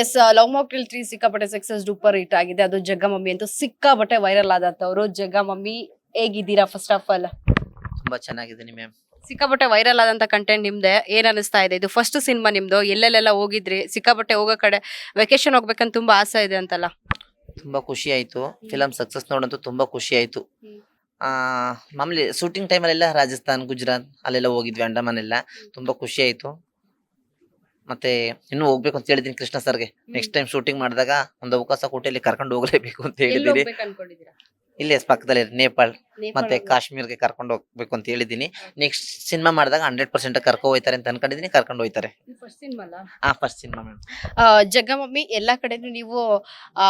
S, love mocktail 3 ಸಿಕ್ಕಾಪಟ್ಟೆ success duper hit ಆಗಿದೆ. ಅದು ಜಗ್ಗ ಮಮ್ಮಿ ಅಂತೂ ಸಿಕ್ಕಾಪಟ್ಟೆ ವೈರಲ್ ಆದಂತವ್ರು. ಜಗ್ಗ ಮಮ್ಮಿ ಹೇಗಿದ್ದೀರಾ? ಫಸ್ಟ್ ಆಫ್ ಆಲ್ ತುಂಬಾ ಚೆನ್ನಾಗಿದ್ದೀನಿ ಮ್ಯಾಮ್. ಸಿಕ್ಕಾಪಟ್ಟೆ ವೈರಲ್ ಆದಂತ ಕಂಟೆಂಟ್ ನಿಮ್ದೆ. ಏನ್ ಅನಿಸ್ತಾ ಇದೆ? ಇದು ಫಸ್ಟ್ ಸಿನಿಮಾ ನಿಮ್ದು. ಎಲ್ಲೆಲ್ಲೆಲ್ಲ ಹೋಗಿದ್ರಿ? ಸಿಕ್ಕಾಪಟ್ಟೆ ಹೋಗೋ ಕಡೆ ವೆಕೇಶನ್ ಹೋಗ್ಬೇಕಂತ ತುಂಬಾ ಆಸೆ ಇದೆ ಅಂತಲ್ಲ? ತುಂಬಾ ಖುಷಿ ಆಯ್ತು ಫಿಲಂ ಸಕ್ಸಸ್ ನೋಡಂತೂ ತುಂಬಾ ಖುಷಿ ಆಯ್ತು. ಆ ಮಾಮೂಲಿ ಶೂಟಿಂಗ್ ಟೈಮಲ್ಲೆಲ್ಲ ರಾಜಸ್ಥಾನ್ ಗುಜರಾತ್ ಅಲ್ಲೆಲ್ಲ ಹೋಗಿದ್ವಿ, ಅಂಡಮಾನ್ ಎಲ್ಲ. ತುಂಬಾ ಖುಷಿ ಆಯ್ತು. ಮತ್ತೆ ಇನ್ನೂ ಹೋಗ್ಬೇಕು ಅಂತ ಹೇಳಿದೀನಿ ಕೃಷ್ಣ ಸರ್ಗೆ. ನೆಕ್ಸ್ಟ್ ಟೈಮ್ ಶೂಟಿಂಗ್ ಮಾಡಿದಾಗ ಒಂದು ಅವಕಾಶ ಕೊಟ್ಟು ಇಲ್ಲಿ ಕರ್ಕೊಂಡು ಹೋಗ್ಲೇಬೇಕು ಅಂತ ಎಲ್ಲಿ ಹೇಳಿದೀನಿ. ಹೋಗ್ಬೇಕು ಅನ್ಕೊಂಡಿದ್ದೀರಾ? ಇಲ್ಲೇ ಪಕ್ಕದಲ್ಲಿ ನೇಪಾಳ್ ಮತ್ತೆ ನೇಪಾಳ ಕಾಶ್ಮೀರ್ಗೆ ಕರ್ಕೊಂಡು ಹೋಗ್ಬೇಕು ಅಂತ ಹೇಳಿದೀನಿ. ನೆಕ್ಸ್ಟ್ ಸಿನಿಮಾ ಮಾಡಿದಾಗ 100% ಕರ್ಕೊ ಹೋಯ್ತಾರೆ ಅಂತ ಅನ್ಕೊಂಡಿದೀನಿ. ಕರ್ಕೊಂಡು ಹೋಯ್ತಾರೆ. ಫಸ್ಟ್ ಸಿನಿಮಾ ಅಲ್ಲ? First cinema ma'am. ಜಗಮಮ್ಮಿ ಎಲ್ಲಾ ಕಡೆನೂ ನೀವು ಆ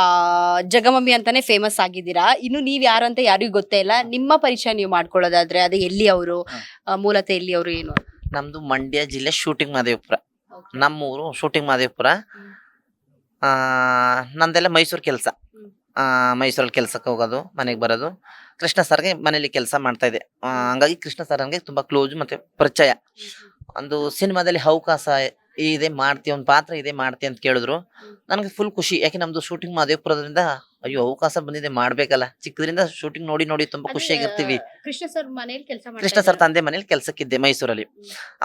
ಜಗಮಮ್ಮಿ ಅಂತಾನೆ ಫೇಮಸ್ ಆಗಿದ್ದೀರಾ. ಇನ್ನು ನೀವ್ ಯಾರು ಅಂತ ಯಾರಿಗೂ ಗೊತ್ತೇ ಇಲ್ಲ. ನಿಮ್ಮ ಪರಿಚಯ ನೀವು ಮಾಡ್ಕೊಳ್ಳೋದಾದ್ರೆ ಅದು ಎಲ್ಲಿ ಅವರು, ಮೂಲತಃ ಎಲ್ಲಿ ಅವರು, ಏನು? ನಮ್ದು ಮಂಡ್ಯ ಜಿಲ್ಲೆ ಶೂಟಿಂಗ್ ಮಾದೇವಪುರ. ನಮ್ಮೂರು ಶೂಟಿಂಗ್ ಮಾದೇವಪುರ. ನಂದೆಲ್ಲ ಮೈಸೂರು ಕೆಲಸ. ಮೈಸೂರಲ್ಲಿ ಕೆಲ್ಸಕ್ಕೆ ಹೋಗೋದು, ಮನೆಗೆ ಬರೋದು. ಕೃಷ್ಣ ಸರ್ಗೆ ಮನೇಲಿ ಕೆಲಸ ಮಾಡ್ತಾ ಇದ್ದೆ. ಹಂಗಾಗಿ ಕೃಷ್ಣ ಸರ್ ನನಗೆ ತುಂಬಾ ಕ್ಲೋಸ್ ಮತ್ತೆ ಪರಿಚಯ. ಒಂದು ಸಿನಿಮಾದಲ್ಲಿ ಅವಕಾಶ ಇದೆ ಮಾಡ್ತೀವಿ, ಒಂದು ಪಾತ್ರ ಇದೆ ಮಾಡ್ತೀವಿ ಅಂತ ಕೇಳಿದ್ರು. ನನಗೆ ಫುಲ್ ಖುಷಿ. ಯಾಕೆ ನಮ್ದು ಶೂಟಿಂಗ್ ಮಾದೇವಪುರದಿಂದ ಅಯ್ಯೋ ಅವಕಾಶ ಬಂದಿದೆ ಮಾಡ್ಬೇಕಲ್ಲ. ಚಿಕ್ಕದ್ರಿಂದ ಶೂಟಿಂಗ್ ನೋಡಿ ನೋಡಿ ತುಂಬಾ ಖುಷಿಯಾಗಿರ್ತೀವಿ. ಕೃಷ್ಣ ಸರ್ ಮನೇಲಿ ಕೆಲಸ ಕೃಷ್ಣ ಸರ್ ತಂದೆ ಮನೇಲಿ ಕೆಲ್ಸಕ್ಕಿದ್ದೆ ಮೈಸೂರಲ್ಲಿ.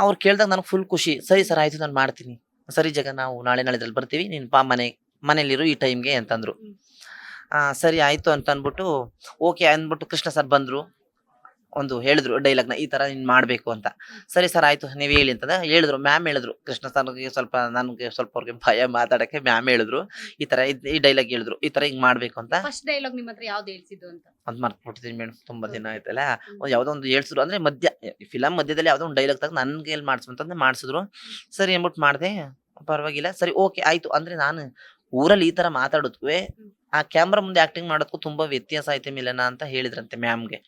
ಅವ್ರು ಕೇಳ್ದಾಗ ನನಗೆ ಫುಲ್ ಖುಷಿ. ಸರಿ ಸರ್ ಆಯ್ತು ನಾನು ಮಾಡ್ತೀನಿ. ಸರಿ ಜಗ ನಾವು ನಾಳೆ ನಾಳಿದ್ರಲ್ಲಿ ಬರ್ತೀವಿ, ನೀನ್ ಪಾ ಮನೇಲಿರು ಈ ಟೈಮ್ಗೆ ಅಂತಂದ್ರು. ಸರಿ ಆಯ್ತು ಅಂತ ಅನ್ಬಿಟ್ಟು ಓಕೆ ಅಂದ್ಬಿಟ್ಟು ಕೃಷ್ಣ ಸರ್ ಬಂದ್ರು. ಒಂದು ಹೇಳಿದ್ರು ಡೈಲಾಗ್ನ, ಈ ತರ ನೀನ್ ಮಾಡ್ಬೇಕು ಅಂತ. ಸರಿ ಸರ್ ಆಯ್ತು ನೀವ್ ಹೇಳಿ ಅಂತಂದ ಹೇಳಿದ್ರು. ಮ್ಯಾಮ್ ಹೇಳಿದ್ರು ಕೃಷ್ಣ ಸರ್ಗೆ ಸ್ವಲ್ಪ, ನನ್ಗೆ ಸ್ವಲ್ಪ ಅವ್ರಿಗೆ ಭಯ ಮಾತಾಡಕ್ಕೆ. ಮ್ಯಾಮ್ ಹೇಳಿದ್ರು ಈ ತರ ಈ ಡೈಲಾಗ್ ಹೇಳಿದ್ರು, ಈ ತರ ಹಿಂಗ್ ಮಾಡ್ಬೇಕು ಅಂತ. ಫಸ್ಟ್ ಡೈಲಾಗ್ ನಿಮ್ಮ ಹತ್ರ ಯಾವ್ದು ಹೇಳ್ಸಿದ್ದು ಅಂತ? ಅದ್ ಮರ್ತ್ಬಿಟ್ಟಿದೀನಿ ಮೇಡಮ್, ತುಂಬಾ ದಿನ ಆಯ್ತಲ್ಲ. ಯಾವ್ದೋ ಒಂದು ಹೇಳ್ಸಿದ್ರು ಅಂದ್ರೆ ಫಿಲಂ ಮಧ್ಯದಲ್ಲಿ ಯಾವ್ದೋ ಒಂದು ಡೈಲಾಗ್ ತಗ ನನ್ಗೆ ಎಲ್ಲಿ ಮಾಡ್ಸಂತಂದ್ರೆ ಮಾಡ್ಸಿದ್ರು. ಸರಿ ಅಂದ್ಬಿಟ್ಟು ಮಾಡ್ದೆ. ಪರವಾಗಿಲ್ಲ ಸರಿ ಓಕೆ ಆಯ್ತು. ಅಂದ್ರೆ ನಾನು ಊರಲ್ಲಿ ಈ ತರ ಮಾತಾಡೋದ್ಕು ಆ ಕ್ಯಾಮ್ರಾ ಮುಂದೆ ಆಕ್ಟಿಂಗ್ ಮಾಡೋದಕ್ಕೂ ತುಂಬಾ ವ್ಯತ್ಯಾಸ ಐತೆ ಮಿಲನ ಅಂತ ಹೇಳಿದ್ರಂತೆ ಮ್ಯಾಮ್ಗೆ.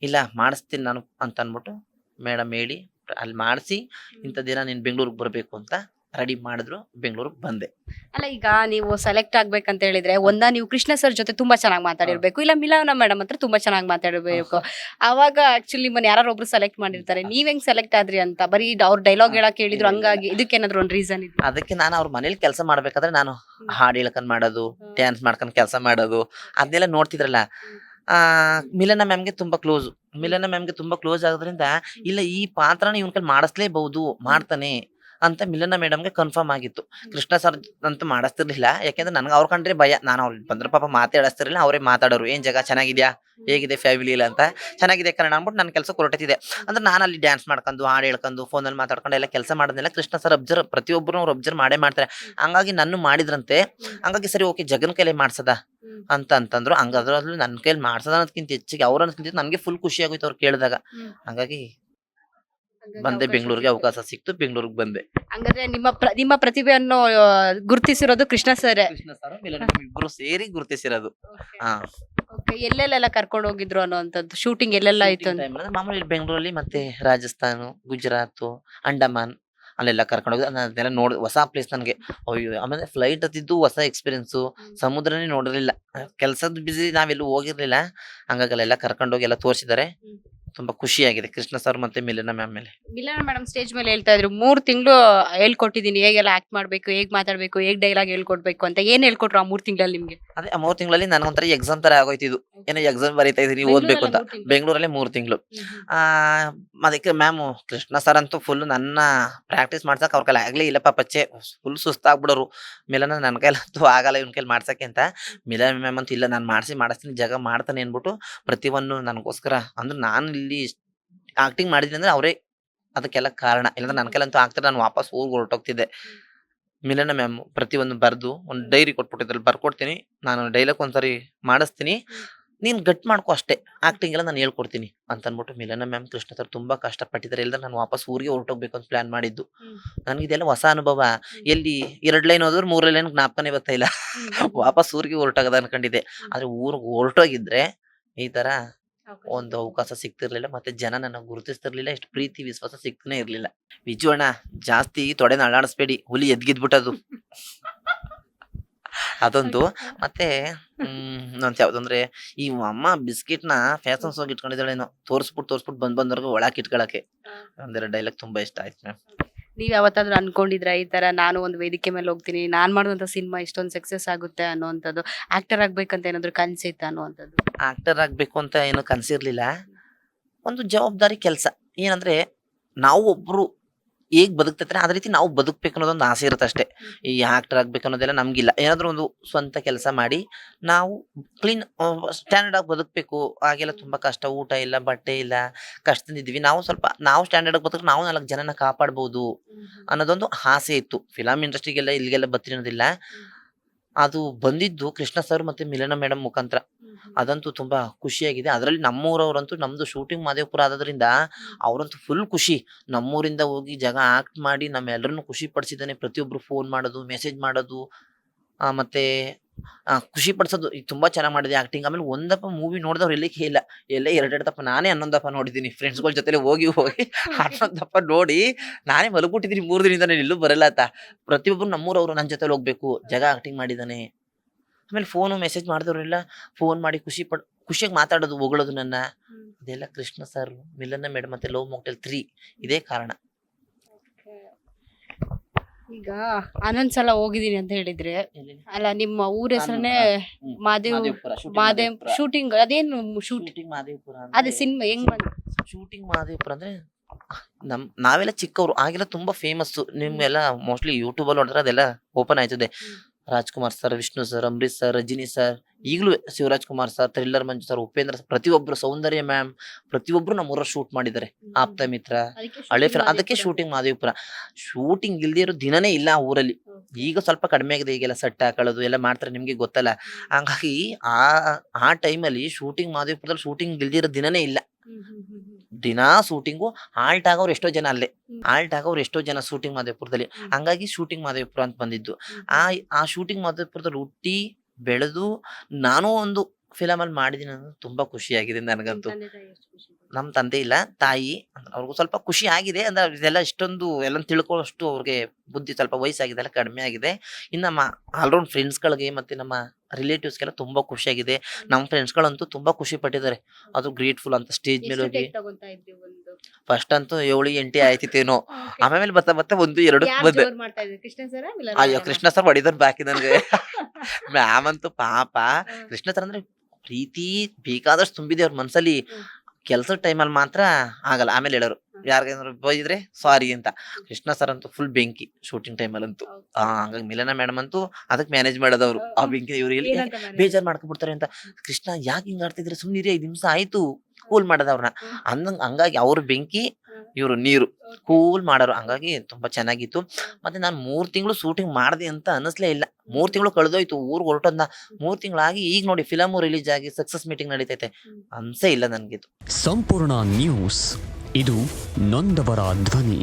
ಇಲ್ಲ ಮಾಡಿಸ್ತೀನಿ ನಾನು ಅಂತ ಅನ್ಬಿಟ್ಟು ಮೇಡಮ್ ಹೇಳಿ ಅಲ್ಲಿ ಮಾಡಿಸಿ ಇಂಥ ದಿನ ನೀನ್ ಬೆಂಗಳೂರಿಗೆ ಬರ್ಬೇಕು ಅಂತ ರೆಡಿ ಮಾಡಿದ್ರು. ಬೆಂಗಳೂರಿಗೆ ಬಂದೆ. ಅಲ್ಲ, ಈಗ ನೀವು ಸೆಲೆಕ್ಟ್ ಆಗ್ಬೇಕಂತ ಹೇಳಿದ್ರೆ ನೀವು ಕೃಷ್ಣ ಸರ್ ಜೊತೆ ತುಂಬಾ ಚೆನ್ನಾಗಿ ಮಾತಾಡಿರ್ಬೇಕು, ಇಲ್ಲ ಮಿಲನ ಮೇಡಮ್ ಹತ್ರ ತುಂಬಾ ಚೆನ್ನಾಗಿ ಮಾತಾಡಿರ್ಬೇಕು. ಅವಾಗ ಆಕ್ಚುಲಿ ನಿಮ್ಮನ್ನ ಯಾರು ಒಬ್ರು ಸೆಲೆಕ್ಟ್ ಮಾಡಿರ್ತಾರೆ. ನೀವ್ ಹೆಂಗ್ ಸೆಲೆಕ್ಟ್ ಆದ್ರಿ ಅಂತ? ಬರೀ ಅವ್ರ ಡೈಲಾಗ್ ಹೇಳಕ್ ಹೇಳಿದ್ರು ಹಂಗಾಗಿ? ಇದಕ್ಕೇನಾದ್ರು ಒಂದು ರೀಸನ್ ಇದೆ? ಅದಕ್ಕೆ ನಾನು ಅವ್ರ ಮನೇಲಿ ಕೆಲಸ ಮಾಡ್ಬೇಕಾದ್ರೆ ನಾನು ಹಾಡ್ ಹೇಳ್ಕೊಂಡ್ ಮಾಡೋದು, ಡ್ಯಾನ್ಸ್ ಮಾಡ್ಕೊಂಡ್ ಕೆಲಸ ಮಾಡೋದು ಅದನ್ನೆಲ್ಲ ನೋಡ್ತಿದ್ರಲ್ಲ. ಮಿಲನ ಮ್ಯಾಮ್ಗೆ ತುಂಬಾ ಕ್ಲೋಸ್. ಮಿಲನ ಮ್ಯಾಮ್ಗೆ ತುಂಬಾ ಕ್ಲೋಸ್ ಆಗೋದ್ರಿಂದ ಇಲ್ಲ ಈ ಪಾತ್ರನ ಇವನ್ ಕೈಲಿ ಮಾಡಿಸ್ಲೇಬಹುದು, ಮಾಡ್ತಾನೆ ಅಂತ ಮಿಲನ ಮೇಡಮ್ಗೆ ಕನ್ಫರ್ಮ್ ಆಗಿತ್ತು. ಕೃಷ್ಣ ಸರ್ ಅಂತೂ ಮಾಡಿಸ್ತಿರ್ಲಿಲ್ಲ. ಯಾಕೆಂದ್ರೆ ನನ್ಗೆ ಅವ್ರ ಕಂಡ್ರೆ ಭಯ. ನಾನು ಅವ್ರು ಬಂದ್ರೆ ಪಾಪ ಮಾತಾಡಿಸ್ತಿರ್ಲಿಲ್ಲ. ಅವರೇ ಮಾತಾಡೋರು. ಏನ್ ಜಗ ಚೆನ್ನಾಗಿದ್ಯಾ, ಹೇಗಿದೆ ಫ್ಯಾಮಿಲಿ ಇಲ್ಲ ಅಂತ. ಚೆನ್ನಾಗಿದೆ ಕನ್ನಡ ಅಂದ್ಬಿಟ್ಟು ನನ್ನ ಕೆಲಸ ಹೊರಟಿದೆ. ಅಂದ್ರೆ ನಾನು ಅಲ್ಲಿ ಡ್ಯಾನ್ಸ್ ಮಾಡ್ಕೊಂಡು ಹಾಡು ಹೇಳ್ಕೊಂಡು ಫೋನಲ್ಲಿ ಮಾತಾಡ್ಕೊಂಡು ಎಲ್ಲ ಕೆಲಸ ಮಾಡೋದನ್ನೆಲ್ಲ ಕೃಷ್ಣ ಸರ್ ಪ್ರತಿಯೊಬ್ಬರು ಅವ್ರು ಅಬ್ಸರ್ವ್ ಮಾಡೇ ಮಾಡ್ತಾರೆ. ಹಂಗಾಗಿ ನನ್ನ ಮಾಡಿದ್ರಂತೆ. ಹಂಗಾಗಿ ಸರಿ ಓಕೆ ಜಗನ್ ಕೈಲೇ ಮಾಡ್ಸದ ಅಂತಂದ್ರು. ಹಂಗಾದ್ರೂ ನನ್ನ ಕೈಲಿ ಮಾಡ್ಸದ ಅನ್ನೋದಕ್ಕಿಂತ ಹೆಚ್ಚಿಗೆ ಅವ್ರ ಅನ್ನೋದಕ್ಕಿಂತ ನನಗೆ ಫುಲ್ ಖುಷಿ ಆಗೋಯ್ತು ಅವ್ರು ಕೇಳಿದಾಗ. ಹಂಗಾಗಿ ಬಂದೆ, ಬೆಂಗಳೂರಿಗೆ ಅವಕಾಶ ಸಿಕ್ತು, ಬೆಂಗಳೂರಿಗೆ ಬಂದೆ. ಹಂಗಾದ್ರೆ ನಿಮ್ಮ ಪ್ರತಿಭೆಯನ್ನು ಗುರುತಿಸಿರೋದು ಕೃಷ್ಣ ಸರ್. ಕೃಷ್ಣ ಸರ್ ಇಬ್ರು ಸೇರಿ ಗುರುತಿಸಿರೋದು. ಎಲ್ಲೆಲ್ಲೆಲ್ಲ ಕರ್ಕೊಂಡು ಹೋಗಿದ್ರು ಅನ್ನೋಂಥದ್ದು? ಶೂಟಿಂಗ್ ಎಲ್ಲೆಲ್ಲ ಆಯ್ತು ಅಂತ? ಮಾಮೂಲಿ ಬೆಂಗಳೂರಲ್ಲಿ ಮತ್ತೆ ರಾಜಸ್ಥಾನ್, ಗುಜರಾತ್, ಅಂಡಮಾನ್ ಅಲ್ಲೆಲ್ಲ ಕರ್ಕೊಂಡು ಹೋಗಿ ಅದನ್ನೆಲ್ಲ ನೋಡಿ ಹೊಸ ಪ್ಲೇಸ್ ನನಗೆ. ಅಯ್ಯೋ ಆಮೇಲೆ ಫ್ಲೈಟ್ ಹತ್ತಿದ್ದು ಹೊಸ ಎಕ್ಸ್ಪೀರಿಯನ್ಸು. ಸಮುದ್ರನೇ ನೋಡಿರ್ಲಿಲ್ಲ. ಕೆಲ್ಸದ ಬಿಸಿ ನಾವೆಲ್ಲೂ ಹೋಗಿರ್ಲಿಲ್ಲ. ಹಂಗಾಗಿ ಅಲ್ಲೆಲ್ಲ ಕರ್ಕೊಂಡೋಗಿ ಎಲ್ಲ ತೋರಿಸಿದ್ದಾರೆ. ತುಂಬಾ ಖುಷಿಯಾಗಿದೆ ಕೃಷ್ಣ ಸರ್ ಮತ್ತೆ ಮಿಲನ ಮ್ಯಾಮ್ ಮೇಲೆ. ಮಿಲನ ಮೇಡಮ್ ಸ್ಟೇಜ್ ಮೇಲೆ ಹೇಳ್ತಾ ಇದ್ರು 3 ತಿಂಗಳು ಹೇಳ್ಕೊಟ್ಟಿದೀನಿ, ಹೇಗೆಲ್ಲ ಆಕ್ಟ್ ಮಾಡ್ಬೇಕು, ಹೇಗ್ ಮಾತಾಡ್ಬೇಕು, ಹೇಗ್ ಡೈಲಾಗ್ ಹೇಳ್ಕೊಡ್ಬೇಕು ಅಂತ. ಏನ್ ಹೇಳ್ಕೊಟ್ರು ಆ 3 ತಿಂಗಳಲ್ಲಿ ನಿಮ್ಗೆ? ಅದೇ ಆ 3 ತಿಂಗಳಲ್ಲಿ ನನಗೊಂಥರ ಎಕ್ಸಾಮ್ ತರ ಆಗೋಯ್ತಿದ್ದು. ಏನೋ ಎಕ್ಸಾಮ್ ಬರೀತಾ ಇದೀನಿ ಓದ್ಬೇಕು ಅಂತ. ಬೆಂಗಳೂರಲ್ಲೇ 3 ತಿಂಗಳು. ಅದಕ್ಕೆ ಮ್ಯಾಮ್ ಕೃಷ್ಣ ಸರ್ ಅಂತೂ ಫುಲ್ ನನ್ನ ಪ್ರಾಕ್ಟೀಸ್ ಮಾಡ್ಸಕ್ ಅವ್ರ ಕೈಲಿ ಆಗ್ಲೇ ಇಲ್ಲಪ್ಪ. ಪಚ್ಚೆ ಫುಲ್ ಸುಸ್ತಾಗ್ಬಿಡೋರು. ಮಿಲನ ನನ್ನ ಕೈಲಂತೂ ಆಗಲ್ಲ ಇವನ್ ಕೈಲಿ ಮಾಡ್ಸಕ್ಕೆ ಅಂತ. ಮಿಲನ ಮ್ಯಾಮ್ ಅಂತೂ ಇಲ್ಲ ನಾನು ಮಾಡಿಸ್ತೀನಿ ಜಗ ಮಾಡ್ತಾನೆ ಅನ್ಬಿಟ್ಟು ಪ್ರತಿಯೊಂದು ನನಗೋಸ್ಕರ. ಅಂದ್ರೆ ನಾನು ಇಲ್ಲಿ ಆಕ್ಟಿಂಗ್ ಮಾಡಿದ್ದೀನಿ ಅಂದ್ರೆ ಅವರೇ ಅದಕ್ಕೆಲ್ಲ ಕಾರಣ. ಇಲ್ಲಾಂದ್ರೆ ನನ್ನ ಕೈಲಂತೂ ಆಗ್ತಾರೆ, ನಾನು ವಾಪಸ್ ಊರಿಗೆ ಹೊರಟೋಗ್ತಿದ್ದೆ. ಮಿಲನ ಮ್ಯಾಮ್ ಪ್ರತಿಯೊಂದು ಬರ್ದು ಒಂದು ಡೈರಿ ಕೊಟ್ಬಿಟ್ಟಿದ್ರಲ್ಲಿ ಬರ್ಕೊಡ್ತೀನಿ, ನಾನು ಡೈಲಾಗ್ ಒಂದ್ಸರಿ ಮಾಡಿಸ್ತೀನಿ, ನೀನ್ ಗಟ್ ಮಾಡ್ಕೊ ಅಷ್ಟೇ, ಆಕ್ಟಿಂಗ್ ಎಲ್ಲ ನಾನು ಹೇಳ್ಕೊಡ್ತೀನಿ ಅಂತ ಅನ್ಬಿಟ್ಟು ಮಿಲನ ಮ್ಯಾಮ್ ಕೃಷ್ಣ ಸರ್ ತುಂಬಾ ಕಷ್ಟಪಟ್ಟಿದ್ದಾರೆ. ಇಲ್ದ್ರೆ ನಾನು ವಾಪಸ್ ಊರಿಗೆ ಹೊರಟೋಗ್ಬೇಕು ಅಂತ ಪ್ಲಾನ್ ಮಾಡಿದ್ದು. ನನ್ಗಿದೆಲ್ಲ ಹೊಸ ಅನುಭವ. ಎಲ್ಲಿ 2 ಲೈನ್ ಹೋದ್ರು 3 ಲೈನ್ ಜ್ಞಾಪಕನೇ ಬರ್ತಾ ಇಲ್ಲ. ವಾಪಸ್ ಊರಿಗೆ ಹೊರಟೋಗದ ಅನ್ಕೊಂಡಿದ್ದೆ. ಆದ್ರೆ ಊರಿಗೆ ಹೊರಟೋಗಿದ್ರೆ ಈ ತರ ಒಂದು ಅವಕಾಶ ಸಿಗ್ತಿರ್ಲಿಲ್ಲ. ಮತ್ತೆ ಜನ ನನ್ನ ಗುರುತಿಸ್ತಿರ್ಲಿಲ್ಲ. ಎಷ್ಟು ಪ್ರೀತಿ ವಿಶ್ವಾಸ ಸಿಗ್ತಾನೆ ಇರ್ಲಿಲ್ಲ. ವಿಜು ಅಣ್ಣ ಜಾಸ್ತಿ ತೊಡೆನ ಅಳ್ಳಾಡಿಸ್ಬೇಡಿ, ಹುಲಿ ಎದ್ಗಿದ್ಬಿಟ್ಟದು. ಅದೊಂದು. ಮತ್ತೆ ಅಂತ ಯಾವ್ದಂದ್ರೆ ಈ ಅಮ್ಮ ಬಿಸ್ಕಿಟ್ ನ ಫ್ಯಾಷನ್ಸ್ ಹೋಗಿ ಇಟ್ಕೊಂಡಿದ್ದಾಳೇನೋ, ತೋರ್ಸ್ಬಿಟ್ಟು ಬಂದವ್ರಿಗೆ ಒಳಕ್ ಇಟ್ಕೊಳಕ್ಕೆ. ಒಂದೆರಡು ಡೈಲಾಗ್ ತುಂಬಾ ಇಷ್ಟ ಆಯ್ತು ಮ್ಯಾಮ್. ನೀವ್ ಯಾವತ್ತಾದ್ರೂ ಅನ್ಕೊಂಡಿದ್ರ ಈ ತರ ನಾನು ಒಂದು ವೇದಿಕೆ ಮೇಲೆ ಹೋಗ್ತೀನಿ, ನಾನ್ ಮಾಡುವಂತ ಸಿನಿಮಾ ಇಷ್ಟೊಂದು ಸಕ್ಸಸ್ ಆಗುತ್ತೆ ಅನ್ನೋಂಥದ್ದು, ಆಕ್ಟರ್ ಆಗ್ಬೇಕಂತ ಏನಾದ್ರು ಕನ್ಸಿತ್ತ ಅನ್ನುವಂಥದ್ದು? ಆಕ್ಟರ್ ಆಗ್ಬೇಕು ಅಂತ ಏನು ಕನ್ಸಿರ್ಲಿಲ್ಲ. ಒಂದು ಜವಾಬ್ದಾರಿ ಕೆಲಸ. ಏನಂದ್ರೆ ನಾವು ಒಬ್ರು ಹೇಗ್ ಬದುಕ್ತಿರ್ತಾರೆ ಅದೇ ರೀತಿ ನಾವು ಬದುಕ್ಬೇಕು ಅನ್ನೋದೊಂದು ಆಸೆ ಇರುತ್ತೆ ಅಷ್ಟೇ. ಈ ಆಕ್ಟರ್ ಆಗ್ಬೇಕು ಅನ್ನೋದೆಲ್ಲ ನಮ್ಗಿಲ್ಲ. ಏನಾದ್ರು ಒಂದು ಸ್ವಂತ ಕೆಲಸ ಮಾಡಿ ನಾವು ಕ್ಲೀನ್ ಸ್ಟ್ಯಾಂಡರ್ಡ್ ಆಗಿ ಬದುಕ್ಬೇಕು. ಆಗೆಲ್ಲ ತುಂಬಾ ಕಷ್ಟ, ಊಟ ಇಲ್ಲ, ಬಟ್ಟೆ ಇಲ್ಲ, ಕಷ್ಟದಿಂದ ಇದ್ವಿ. ನಾವು ಸ್ಟ್ಯಾಂಡರ್ಡ್ ಆಗಿ ಬದುಕಿದ್ರೆ ನಾವು 4 ಜನನ ಕಾಪಾಡ್ಬೋದು ಅನ್ನೋದೊಂದು ಆಸೆ ಇತ್ತು. ಫಿಲಂ ಇಂಡಸ್ಟ್ರಿಗೆಲ್ಲ ಇಲ್ಲಿಗೆಲ್ಲ ಬರ್ತೀನಿ ಅನ್ನೋದಿಲ್ಲ. ಅದು ಬಂದಿದ್ದು ಕೃಷ್ಣ ಸರ್ ಮತ್ತೆ ಮಿಲನ ಮೇಡಮ್ ಮುಖಾಂತರ. ಅದಂತೂ ತುಂಬಾ ಖುಷಿಯಾಗಿದೆ. ಅದರಲ್ಲಿ ನಮ್ಮೂರವ್ರಂತೂ, ನಮ್ದು ಶೂಟಿಂಗ್ ಮಾದೇವಪುರ ಆದ್ರಿಂದ ಅವ್ರಂತೂ ಫುಲ್ ಖುಷಿ. ನಮ್ಮೂರಿಂದ ಹೋಗಿ ಜಾಗ ಆಕ್ಟ್ ಮಾಡಿ ನಮ್ಮೆಲ್ಲರನ್ನು ಖುಷಿ ಪಡಿಸಿದ್ದಾನೆ. ಪ್ರತಿಯೊಬ್ರು ಫೋನ್ ಮಾಡೋದು, ಮೆಸೇಜ್ ಮಾಡೋದು, ಮತ್ತೆ ಖುಷಿ ಪಡಿಸೋದು. ಈಗ ತುಂಬಾ ಚೆನ್ನಾಗಿ ಮಾಡಿದೆ ಆಕ್ಟಿಂಗ್. ಆಮೇಲೆ ಒಂದಪ್ಪ ಮೂವಿ ನೋಡಿದವ್ರು ಎಲ್ಲಿಗೆ ಇಲ್ಲ, ಎಲ್ಲೇ 2 ದಪ್ಪ, ನಾನೇ 11 ದಪ್ಪ ನೋಡಿದ್ದೀನಿ. ಫ್ರೆಂಡ್ಸ್ಗಳ ಜೊತೆ ಹೋಗಿ 11 ದಪ್ಪ ನೋಡಿ ನಾನೇ ಮಲಗ್ಬಿಟ್ಟಿದ್ದೀನಿ 3 ದಿನದಿಂದ. ನಾನು ಎಲ್ಲೂ ಬರಲ್ಲ ಅಂತ. ಪ್ರತಿಯೊಬ್ರು ನಮ್ಮೂರವ್ರು ನನ್ನ ಜೊತೆ ಹೋಗ್ಬೇಕು, ಜಾಗ ಆಕ್ಟಿಂಗ್ ಮಾಡಿದ್ದಾನೆ. ಆಮೇಲೆ ಫೋನು ಮೆಸೇಜ್ ಮಾಡಿದವರೆಲ್ಲ ಫೋನ್ ಮಾಡಿ ಖುಷಿಯಾಗಿ ಮಾತಾಡೋದು, ಹೊಗಳೋದು ನನ್ನ. ಅದೆಲ್ಲ ಕೃಷ್ಣ ಸರ್, ಮಿಲನ ಮೇಡಮ್ ಮತ್ತೆ ಲವ್ ಮಾಕ್ಟೇಲ್ 3 ಇದೇ ಕಾರಣ. ಈಗ 11 ಸಲ ಹೋಗಿದೀನಿ ಅಂತ ಹೇಳಿದ್ರೆ, ಅಲ್ಲ ನಿಮ್ಮ ಊರ ಹೆಸರನ್ನೇ ಮಾದೇವ್ ಶೂಟಿಂಗ್, ಅದೇನು ಶೂಟಿಂಗ್ ಮಾದೇವಪುರ. ಅದೇ ಸಿನಿಮಾ ಹೆಂಗ್ ಬಂತು? ಶೂಟಿಂಗ್ ಮಾದೇವಪುರ ಅಂದ್ರೆ ನಾವೆಲ್ಲ ಚಿಕ್ಕವರು, ಆಗೆಲ್ಲ ತುಂಬಾ ಫೇಮಸ್. ನಿಮ್ಗೆಲ್ಲ ಮೋಸ್ಟ್ಲಿ ಯೂಟ್ಯೂಬ್ ಅಲ್ಲಿ ನೋಡಿದ್ರೆ ಅದೆಲ್ಲ ಓಪನ್ ಆಯ್ತದೆ. Rajkumar sir, Vishnu sir, Ambareesh sir, Rajini sir, ಈಗಲೂ Shivaraj Kumar sir, thriller Manju sir, Upendra sir, ಪ್ರತಿಯೊಬ್ರು, ಸೌಂದರ್ಯ ಮ್ಯಾಮ್, ಪ್ರತಿಯೊಬ್ರು ನಮ್ಮೂರ ಶೂಟ್ ಮಾಡಿದ್ದಾರೆ. ಆಪ್ತ ಮಿತ್ರ, ಹಳೆ ಫಿಲ್ಮ್, ಅದಕ್ಕೆ ಶೂಟಿಂಗ್ ಮಾದೇವಪುರ. ಶೂಟಿಂಗ್ ಇಲ್ದೇ ಇರೋ ದಿನನೇ ಇಲ್ಲ ಆ ಊರಲ್ಲಿ. ಈಗ ಸ್ವಲ್ಪ ಕಡಿಮೆ ಆಗಿದೆ, ಈಗೆಲ್ಲ ಸೆಟ್ ಹಾಕೊಳ್ಳೋದು ಎಲ್ಲ ಮಾಡ್ತಾರೆ, ನಿಮ್ಗೆ ಗೊತ್ತಲ್ಲ. ಹಂಗಾಗಿ ಆ ಟೈಮಲ್ಲಿ ಶೂಟಿಂಗ್ ಮಾದೇವಪುರದಲ್ಲಿ ಶೂಟಿಂಗ್ ಇಲ್ದೇ ಇರೋ ದಿನನೇ ಇಲ್ಲ. ದಿನಾ ಶೂಟಿಂಗು. ಆಲ್ಟ್ ಆಗೋರು ಎಷ್ಟೋ ಜನ ಅಲ್ಲೇ, ಶೂಟಿಂಗ್ ಮಾದೇವಪುರದಲ್ಲಿ. ಹಂಗಾಗಿ ಶೂಟಿಂಗ್ ಮಾದೇವಪುರ ಅಂತ ಬಂದಿದ್ದು. ಆ ಶೂಟಿಂಗ್ ಮಾದೇವಪುರದಲ್ಲಿ ಹುಟ್ಟಿ ಬೆಳೆದು ನಾನು ಒಂದು ಫಿಲಮ್ ಅಲ್ಲಿ ಮಾಡಿದೀನಿ ಅನ್ನೋದು ತುಂಬಾ ಖುಷಿಯಾಗಿದೆ ನನಗಂತೂ. ನಮ್ ತಂದೆ ಇಲ್ಲ, ತಾಯಿ, ಅವ್ರಿಗೂ ಸ್ವಲ್ಪ ಖುಷಿ ಆಗಿದೆ. ಅಂದ್ರೆ ಇದೆಲ್ಲ ಇಷ್ಟೊಂದು ಎಲ್ಲ ತಿಳ್ಕೊಳ್ಳೋಷ್ಟು ಅವ್ರಿಗೆ ಬುದ್ಧಿ ಸ್ವಲ್ಪ ವಯಸ್ಸಾಗಿದೆ, ಎಲ್ಲ ಕಡಿಮೆ ಆಗಿದೆ. ಇನ್ನು ನಮ್ಮ ಆಲ್ರೌಂಡ್ ಫ್ರೆಂಡ್ಸ್ಗಳಿಗೆ ಮತ್ತೆ ನಮ್ಮ ರಿಲೇಟಿವ್ಸ್ಗೆಲ್ಲ ತುಂಬಾ ಖುಷಿಯಾಗಿದೆ. ನಮ್ಮ ಫ್ರೆಂಡ್ಸ್ಗಳಂತೂ ತುಂಬಾ ಖುಷಿ ಪಟ್ಟಿದ್ದಾರೆ. ಅದು ಗ್ರೇಟ್ಫುಲ್ ಅಂತ ಸ್ಟೇಜ್ ಮೇಲೆ ಹೋಗಿ. ಫಸ್ಟ್ ಅಂತೂ 7-8 ಆಯ್ತಿತ್ತೇನೋ. ಆಮೇಲೆ ಬರ್ತಾ 1-2 ಬಂದೆ. ಅಯ್ಯೋ, ಕೃಷ್ಣ ಸರ್ ಹೊಡಿದವ್ರು ಬಾಕಿ ನನ್ಗೆ. ಮ್ಯಾಮ್ ಅಂತೂ ಪಾಪ. ಕೃಷ್ಣ ಸರ್ ಅಂದ್ರೆ ಪ್ರೀತಿ ಬೇಕಾದಷ್ಟು ತುಂಬಿದೆ ಅವ್ರ ಮನ್ಸಲ್ಲಿ. ಕೆಲ್ಸದ ಟೈಮಲ್ಲಿ ಮಾತ್ರ ಆಗಲ್ಲ. ಆಮೇಲೆ ಹೇಳೋರು, ಯಾರಿಗೇನಾದ್ರು ಬೈದ್ರೆ ಸಾರಿ ಅಂತ. ಕೃಷ್ಣ ಸರ್ ಅಂತೂ ಫುಲ್ ಬೆಂಕಿ ಶೂಟಿಂಗ್ ಟೈಮಲ್ಲಂತೂ. ಹಂಗಾಗಿ ಮಿಲನ ಮೇಡಮ್ ಅಂತೂ ಅದಕ್ಕೆ ಮ್ಯಾನೇಜ್ ಮಾಡೋದವ್ರು. ಆ ಬೆಂಕಿ ಇವ್ರು ಎಲ್ಲಿ ಬೇಜಾರ್ ಮಾಡ್ಕೊಂಡ್ಬಿಡ್ತಾರೆ ಅಂತ. ಕೃಷ್ಣ ಯಾಕೆ ಹಿಂಗ್ ಆಡ್ತಿದ್ರೆ, ಸುಮ್ನಿರಿ, 5 ನಿಮಿಷ ಆಯ್ತು, ಕೂಲ್ ಮಾಡೋದವ್ರನ್ನ ಹಂಗಾಗಿ ಅವ್ರ ಬೆಂಕಿ, ಇವ್ರು ನೀರು, ಕೂಲ್ ಮಾಡೋರು. ಹಂಗಾಗಿ ತುಂಬಾ ಚೆನ್ನಾಗಿತ್ತು. ಮತ್ತೆ ನಾನು 3 ತಿಂಗಳು ಶೂಟಿಂಗ್ ಮಾಡಿದೆ ಅಂತ ಅನಿಸ್ಲೇ ಇಲ್ಲ. 3 ತಿಂಗಳು ಕಳೆದೋಯ್ತು, ಊರ್ಗ್ ಹೊರಟೋದ್ನ 3 ತಿಂಗಳಾಗಿ ಈಗ ನೋಡಿ ಫಿಲಮ್ ರಿಲೀಸ್ ಆಗಿ ಸಕ್ಸಸ್ ಮೀಟಿಂಗ್ ನಡೀತೈತೆ. ಅನ್ಸೇ ಇಲ್ಲ ನನ್ಗಿದು. ಸಂಪೂರ್ಣ ನ್ಯೂಸ್, ಇದು ನೊಂದವರ ಧ್ವನಿ.